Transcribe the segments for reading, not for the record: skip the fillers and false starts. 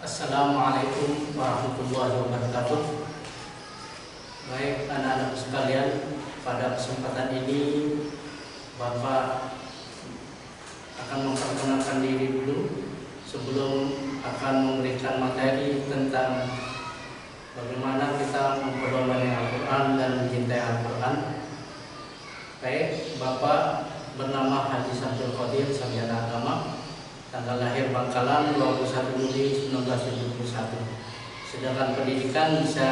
Assalamualaikum warahmatullahi wabarakatuh. Baik anak-anak sekalian, pada kesempatan ini Bapak akan memperkenalkan diri dulu sebelum akan memberikan materi tentang bagaimana kita memperdomani Al-Quran dan mencintai Al-Quran. Baik, Bapak bernama Haji Samsul Qadir, sarjana agama, tanggal lahir Bangkalan 21 Juli 1971. Sedangkan pendidikan bisa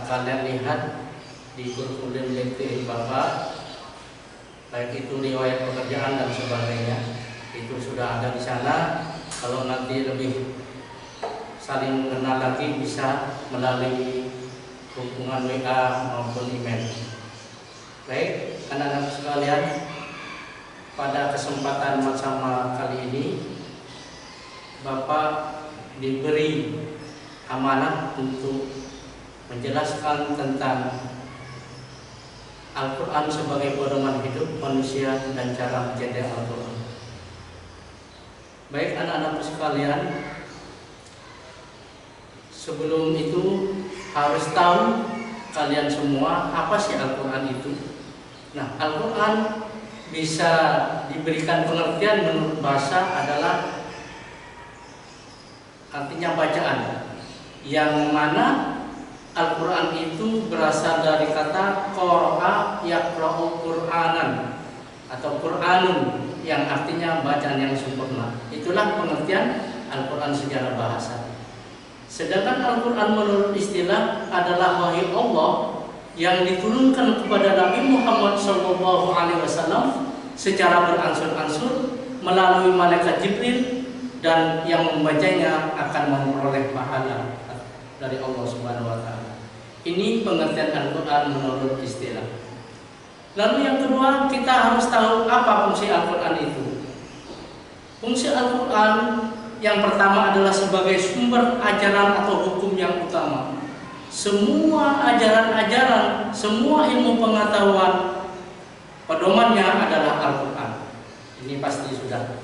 kalian lihat di kurikulum LinkedIn Bapak, baik itu riwayat pekerjaan dan sebagainya, itu sudah ada di sana. Kalau nanti lebih saling mengenal lagi bisa melalui hubungan WA maupun email. Baik anak-anak sekalian, pada kesempatan bersama kali ini Bapak diberi amanah untuk menjelaskan tentang Al-Quran sebagai pedoman hidup manusia dan cara mencintai Al-Quran. Baik anak-anak sekalian, sebelum itu harus tahu kalian semua apa sih Al-Quran itu. Nah, Al-Quran bisa diberikan pengertian menurut bahasa adalah artinya bacaan, yang mana Al-Quran itu berasal dari kata qara'a yaqra'u Qur'anan atau Qur'anun, yang artinya bacaan yang sempurna. Itulah pengertian Al-Quran secara bahasa. Sedangkan Al-Quran menurut istilah adalah wahyu Allah yang diturunkan kepada Nabi Muhammad SAW secara beransur-ansur melalui malaikat Jibril, dan yang membacanya akan memperoleh pahala dari Allah Subhanahu wa taala. Ini pengertian Al-Quran menurut istilah. Lalu yang kedua, kita harus tahu apa fungsi Al-Quran itu. Fungsi Al-Quran yang pertama adalah sebagai sumber ajaran atau hukum yang utama. Semua ajaran-ajaran, semua ilmu pengetahuan, pedomannya adalah Al-Quran. Ini pasti sudah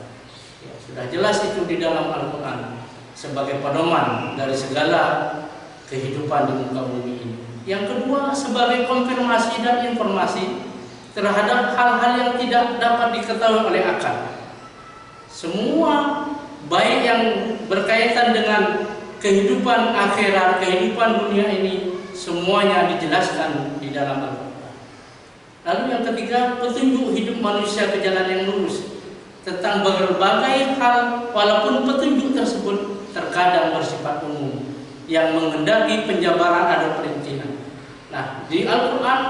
jelas itu di dalam Al-Quran sebagai pedoman dari segala kehidupan di muka bumi ini. Yang kedua, sebagai konfirmasi dan informasi terhadap hal-hal yang tidak dapat diketahui oleh akal. Semua baik yang berkaitan dengan kehidupan akhirat, kehidupan dunia ini, semuanya dijelaskan di dalam Al-Quran. Lalu yang ketiga, petunjuk hidup manusia ke jalan yang lurus tentang berbagai hal, walaupun petunjuk tersebut terkadang bersifat umum yang menghendaki penjabaran atau perincian. Nah, di Al-Quran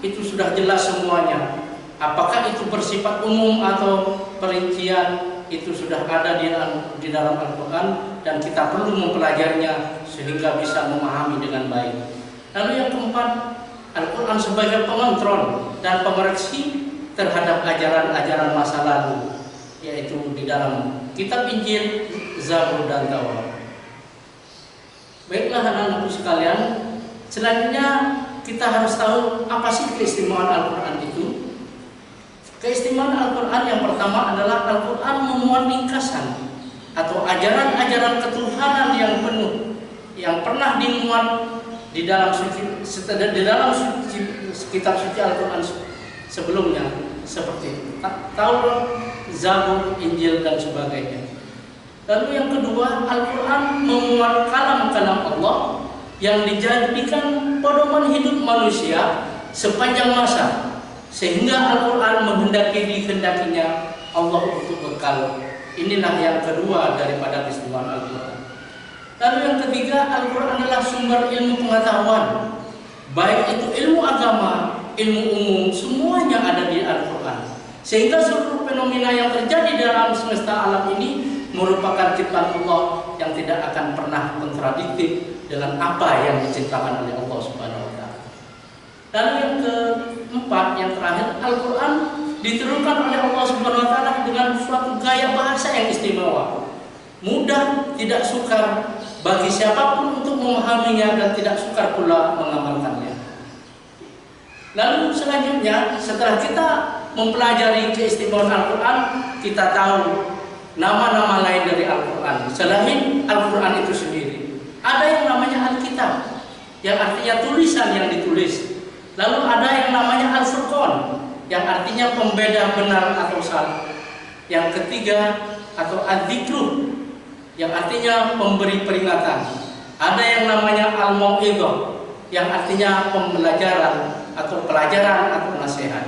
itu sudah jelas semuanya. Apakah itu bersifat umum atau perincian, itu sudah ada di dalam Al-Quran, dan kita perlu mempelajarinya sehingga bisa memahami dengan baik. Lalu yang keempat, Al-Quran sebagai pengontrol dan pengoreksi terhadap ajaran-ajaran masa lalu, yaitu di dalam kitab Injil, Zabur dan Taurat. Baiklah anak-anakku sekalian, selanjutnya kita harus tahu apa sih keistimewaan Al-Quran itu. Keistimewaan Al-Quran yang pertama adalah Al-Quran memuat ringkasan atau ajaran-ajaran ketuhanan yang penuh, yang pernah dimuat di dalam kitab suci Al-Quran sebelumnya, seperti Taurat, Zabur, Injil dan sebagainya. Lalu yang kedua, Al-Quran memuat kalam-kalam Allah yang dijadikan pedoman hidup manusia sepanjang masa, sehingga Al-Quran dikehendakinya Allah untuk bekal. Inilah yang kedua daripada keistimewaan Al-Quran. Lalu yang ketiga, Al-Quran adalah sumber ilmu pengetahuan, baik itu ilmu agama, ilmu umum, semuanya ada di Al-Quran. Sehingga seluruh fenomena yang terjadi dalam semesta alam ini merupakan ciptaan Allah yang tidak akan pernah kontradiktif dengan apa yang diciptakan oleh Allah Subhanahu wa taala. Lalu yang keempat, yang terakhir, Al-Quran diturunkan oleh Allah Subhanahu wa taala dengan suatu gaya bahasa yang istimewa, mudah, tidak sukar bagi siapapun untuk memahaminya, dan tidak sukar pula mengamalkannya. Lalu selanjutnya, setelah kita mempelajari keistimewaan Al-Quran, kita tahu nama-nama lain dari Al-Quran selain Al-Quran itu sendiri. Ada yang namanya Alkitab, yang artinya tulisan yang ditulis. Lalu ada yang namanya Al-Furqan, yang artinya pembeda benar atau salah. Yang ketiga atau Ad-Dzikru, yang artinya pemberi peringatan. Ada yang namanya Al-Mau'izah, yang artinya pembelajaran atau pelajaran atau nasihat.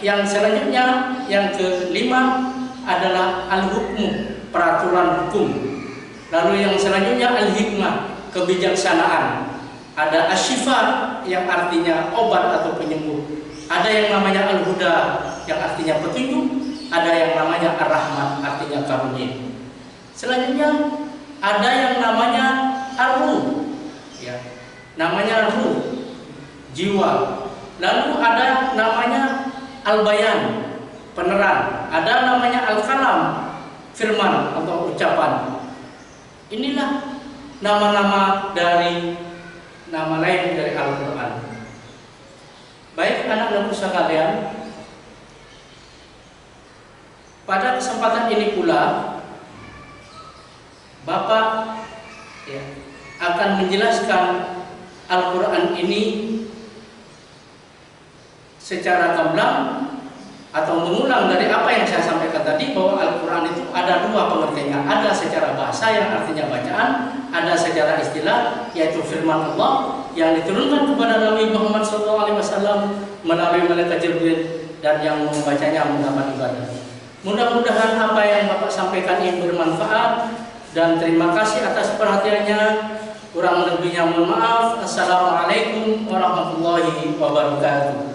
Yang selanjutnya, yang kelima adalah Al-Hukmu, peraturan hukum. Lalu yang selanjutnya Al-Hikmah, kebijaksanaan. Ada Asy-Syifa yang artinya obat atau penyembuh. Ada yang namanya Al-Huda yang artinya petunjuk. Ada yang namanya Ar-Rahmat, artinya karunia. Selanjutnya ada yang namanya Ar-Ruh, ya, namanya ruh, jiwa. Lalu ada namanya Al-Bayan, penerang. Ada namanya Al-Kalam, firman atau ucapan. Inilah nama-nama dari nama lain dari Al-Quran. Baik anak-anakku sekalian, pada kesempatan ini pula Bapak akan menjelaskan Al-Quran ini secara gamblang atau mengulang dari apa yang saya sampaikan tadi, bahwa Al-Quran itu ada dua pengertiannya. Ada secara bahasa yang artinya bacaan, ada secara istilah yaitu firman Allah yang diturunkan kepada Nabi Muhammad SAW melalui malaikat Jibril, dan yang membacanya mendapat ibadah. Mudah-mudahan apa yang Bapak sampaikan ini bermanfaat, dan terima kasih atas perhatiannya. Kurang lebihnya mohon maaf. Assalamualaikum warahmatullahi wabarakatuh.